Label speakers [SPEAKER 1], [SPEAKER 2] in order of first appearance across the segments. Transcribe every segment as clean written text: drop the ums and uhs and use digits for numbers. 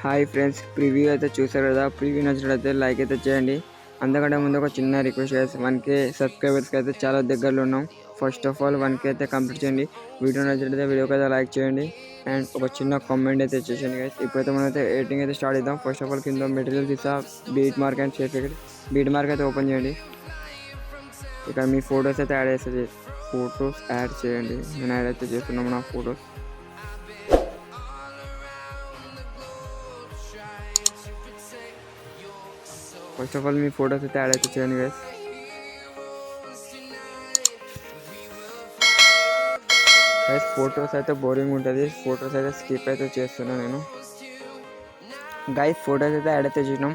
[SPEAKER 1] Hi friends, preview అయితే చూసారు కదా. ప్రివ్యూ నచ్చినట్లయితే లైక్ అయితే చేయండి. అంతకంటే ముందు ఒక చిన్న రిక్వెస్ట్ గైస్, 1K సబ్స్క్రైబర్స్కి అయితే చాలా దగ్గరలో ఉన్నాం. ఫస్ట్ ఆఫ్ ఆల్ 1K అయితే కంప్లీట్ చేయండి. వీడియో నచ్చినట్లయితే వీడియోకి అయితే లైక్ చేయండి అండ్ ఒక చిన్న కామెంట్ అయితే చేసేయండి గైస్. ఇప్పుడైతే మనం అయితే ఎడిటింగ్ అయితే స్టార్ట్ చేద్దాం. ఫస్ట్ ఆఫ్ ఆల్ కింద మెటీరియల్స్ ఇస్తా, beat mark and shape effect. Beat mark అయితే ఓపెన్ చేయండి. ఇక్కడ మీ ఫొటోస్ అయితే యాడ్ చేయండి. నేను యాడ్ అయితే చేస్తున్నాము నా photos. First of all me photos అయితే యాడ్ అయితే చేయండి గైస్. ఫొటోస్ అయితే బోరింగ్ ఉంటుంది, ఫొటోస్ అయితే స్కిప్ అయితే చేస్తున్నాను నేను గైస్. ఫొటోస్ అయితే యాడ్ అయితే చేసినాం.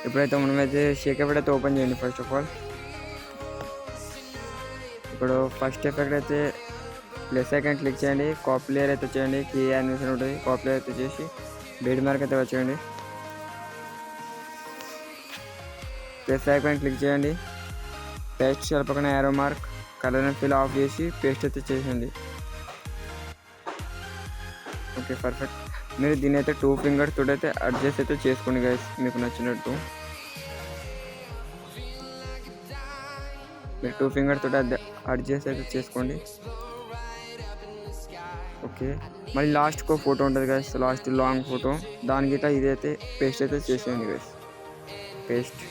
[SPEAKER 1] ఇప్పుడైతే మనమైతే షేక్ ఎఫెక్ట్ అయితే ఓపెన్ చేయండి. ఫస్ట్ ఆఫ్ ఆల్ ఇప్పుడు ఫస్ట్ ఎఫెక్ట్ అయితే ప్లస్ ఐకాన్ క్లిక్ చేయండి, కాపీ లేయర్ అయితే చేయండి. కీ యానిమేషన్ ఉంటుంది, కాపీ లేయర్ అయితే చేసి బీట్ మార్క్ అయితే వచ్చేయండి. ప్లస్ ఐకాన్ క్లిక్ చేయండి, పేస్ట్ సెల్ పక్కన arrow mark, colour and fill of చేసి పేస్ట్ అయితే చేసేయండి. Okay, perfect. మీరు దీని అయితే 2 ఫింగర్స్ తోటి అయితే అడ్జస్ట్ అయితే చేసుకోండి గైస్, మీకు నచ్చినట్టు. మీరు 2 ఫింగర్స్ తోటి అడ్జస్ట్ అయితే చేసుకోండి. ఓకే, మళ్ళీ లాస్ట్కి ఫోటో ఉంటుంది గైస్, లాస్ట్ లాంగ్ ఫోటో, దానికి ఇట్లా ఇదైతే పేస్ట్ అయితే చేసేయండి guys. Paste.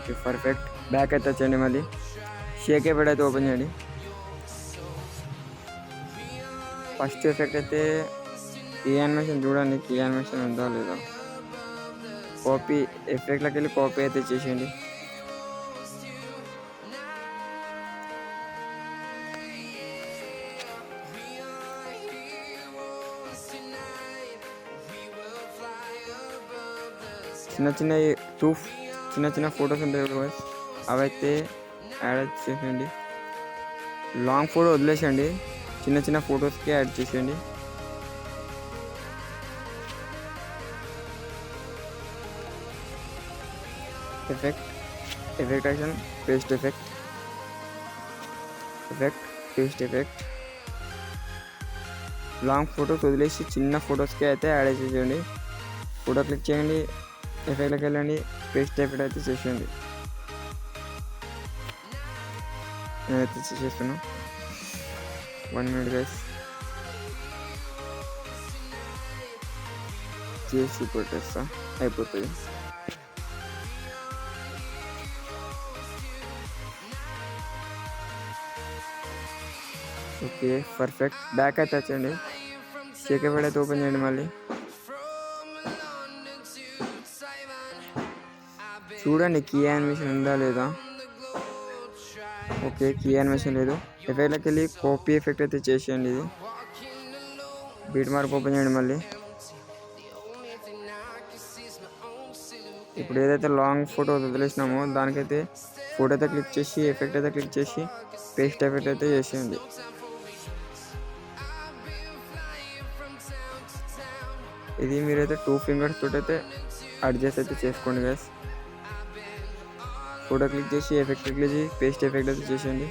[SPEAKER 1] Okay, perfect. Back అయితే వచ్చేయండి. మళ్ళీ షేక్ ఎఫెక్ట్ అయితే ఓపెన్ చేయండి. ఫస్ట్ ఎఫెక్ట్ అయితే ఈ యానిమేషన్ చూడండి, ఈ యానిమేషన్ ఉందా లేదా. కాపీ ఎఫెక్ట్లోకి వెళ్ళి కాపీ అయితే చేసేయండి. చిన్న చిన్న ఫొటోస్ ఉంటాయి కదా, అవైతే యాడ్ చేసేయండి. లాంగ్ ఫోటో వదిలేసేయండి, చిన్న చిన్న ఫొటోస్కి యాడ్ చేసేయండి. Effect action, paste effect, paste effect. Long photos వదిలేసి చిన్న ఫొటోస్కి అయితే యాడ్ చేసేయండి. ఫోటో క్లిక్ చేయండి, ఎఫెక్ట్లోకి వెళ్ళండి, పేస్ట్ ఎఫెక్ట్ అయితే చేసేయండి. నేనైతే చేసేస్తున్నా. 1 minute గైస్. చేసి పెట్టేస్తా, అయిపోతుంది. Okay, perfect. బ్యాక్ అయితే వచ్చండి, షేక్ ఎఫెక్ట్ అయితే ఓపెన్ చేయండి. మళ్ళీ చూడండి కీ యానిమేషన్ ఉందా లేదా. ఓకే, కీ యానిమేషన్ లేదు. ఎఫెక్ట్లోకి వెళ్ళి కాపీ ఎఫెక్ట్ అయితే చేసేయండి. ఇది బీట్ మార్క్ ఓపెన్ చేయండి. మళ్ళీ ఇప్పుడు ఏదైతే లాంగ్ ఫోటో వదిలేసినామో దానికైతే ఫోటో అయితే క్లిక్ చేసి ఎఫెక్ట్ అయితే క్లిక్ చేసి పేస్ట్ ఎఫెక్ట్ అయితే చేసేయండి. ఇది మీరైతే 2 ఫింగర్స్ తోటి అయితే అడ్జస్ట్ అయితే చేసుకోండి గైస్. ఫోటో క్లిక్ చేసి ఎఫెక్ట్ క్లిక్ చేసి పేస్ట్ ఎఫెక్ట్ అయితే చేసేయండి.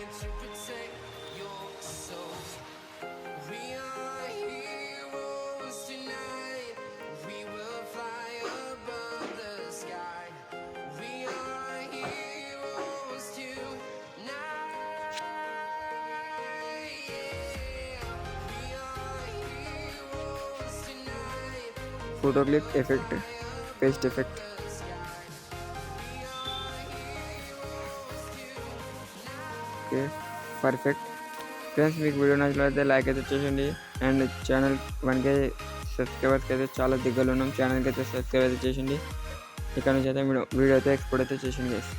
[SPEAKER 1] Photo click, effect, paste effect. Okay, perfect. Friends, మీకు వీడియో నచ్చినట్లయితే లైక్ అయితే చేయండి అండ్ ఛానల్ 1K సబ్స్క్రైబర్స్కి అయితే చాలా దగ్గరలో ఉన్నాం. ఛానల్కి అయితే సబ్స్క్రైబ్ అయితే చేయండి. ఇక్కడ నుంచి అయితే వీడియో అయితే ఎక్స్పోర్ట్ అయితే చేయండి గైస్.